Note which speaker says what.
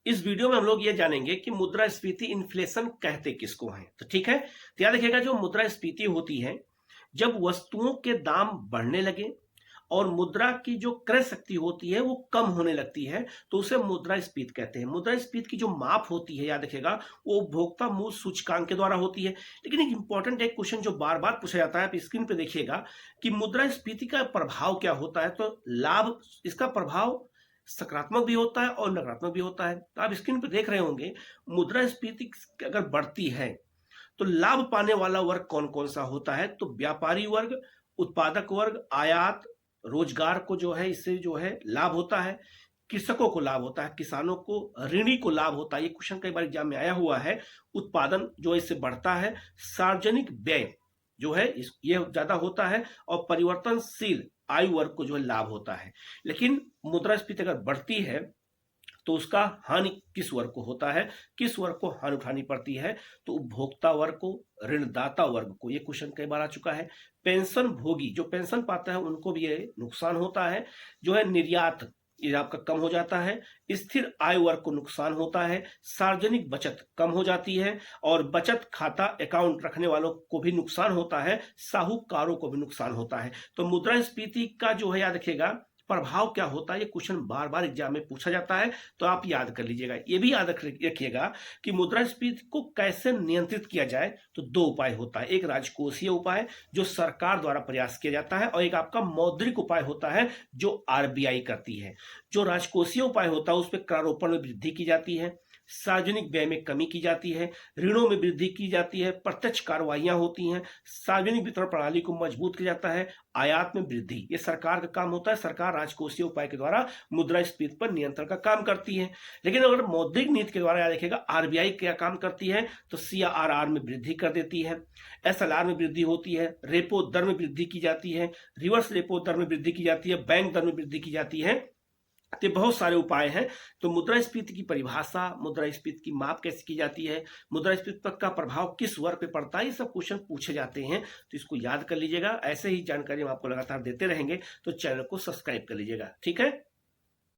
Speaker 1: इस वीडियो में हम लोग ये जानेंगे कि मुद्रास्फीति इन्फ्लेशन कहते किसको हैं। तो ठीक है, तो याद रखिएगा, जो मुद्रास्फीति होती है जब वस्तुओं के दाम बढ़ने लगे और मुद्रा की जो क्रय शक्ति होती है वो कम होने लगती है, तो उसे मुद्रास्फीति कहते हैं। मुद्रास्फीति की जो माप होती है, याद रखिएगा, वो उपभोक्ता मूल्य सूचकांक के द्वारा होती है। लेकिन एक इंपॉर्टेंट एक क्वेश्चन जो बार बार पूछा जाता है, आप स्क्रीन पे देखिएगा कि मुद्रास्फीति का प्रभाव क्या होता है। तो लाभ, इसका प्रभाव सकारात्मक भी होता है और नकारात्मक भी होता है। तो आप स्क्रीन पर देख रहे होंगे, मुद्रास्फीति अगर बढ़ती है तो लाभ पाने वाला वर्ग कौन कौन सा होता है। तो व्यापारी वर्ग, उत्पादक वर्ग, आयात, रोजगार को जो है इससे जो है लाभ होता है, कृषकों को लाभ होता है, किसानों को, ऋणी को लाभ होता है। ये क्वेश्चन कई बार एग्जाम में आया हुआ है। उत्पादन जो इससे बढ़ता है, सार्वजनिक व्यय जो है ये ज्यादा होता है, और परिवर्तनशील आयु वर्ग को जो है लाभ होता है। लेकिन मुद्रास्फीति अगर बढ़ती है तो उसका हानि किस वर्ग को होता है, किस वर्ग को हानि उठानी पड़ती है। तो उपभोक्ता वर्ग को, ऋणदाता वर्ग को। ये क्वेश्चन कई बार आ चुका है। पेंशन भोगी, जो पेंशन पाता है उनको भी ये नुकसान होता है। जो है निर्यात, ये आपका कम हो जाता है। स्थिर आय वर्ग को नुकसान होता है। सार्वजनिक बचत कम हो जाती है, और बचत खाता अकाउंट रखने वालों को भी नुकसान होता है, साहूकारों को भी नुकसान होता है। तो मुद्रास्फीति का जो है, याद रखिएगा, प्रभाव क्या होता है। ये क्वेश्चन बार बार एग्जाम में पूछा जाता है, तो आप याद कर लीजिएगा। ये भी याद रखिएगा कि मुद्रास्फीति को कैसे नियंत्रित किया जाए। तो दो उपाय होता है, एक राजकोषीय उपाय जो सरकार द्वारा प्रयास किया जाता है, और एक आपका मौद्रिक उपाय होता है जो आरबीआई करती है। जो राजकोषीय उपाय होता है उस पर करारोपण में वृद्धि की जाती है, सार्वजनिक व्यय में कमी की जाती है, ऋणों में वृद्धि की जाती है, प्रत्यक्ष कार्रवाइयां होती हैं, सार्वजनिक वितरण प्रणाली को मजबूत किया जाता है, आयात में वृद्धि। ये सरकार का काम होता है। सरकार राजकोषीय उपाय के द्वारा मुद्रास्फीति पर नियंत्रण का काम करती है। लेकिन अगर मौद्रिक नीति के द्वारा, याद रखिएगा, आरबीआई क्या काम करती है, तो सीआरआर में वृद्धि कर देती है, एसएलआर में वृद्धि होती है, रेपो दर में वृद्धि की जाती है, रिवर्स रेपो दर में वृद्धि की जाती है, बैंक दर में वृद्धि की जाती है। तो बहुत सारे उपाय हैं। तो मुद्रास्फीति की परिभाषा, मुद्रास्फीति की माप कैसे की जाती है, मुद्रास्फीति का प्रभाव किस वर्ग पे पड़ता है, ये सब क्वेश्चन पूछे जाते हैं। तो इसको याद कर लीजिएगा। ऐसे ही जानकारी हम आपको लगातार देते रहेंगे, तो चैनल को सब्सक्राइब कर लीजिएगा। ठीक है।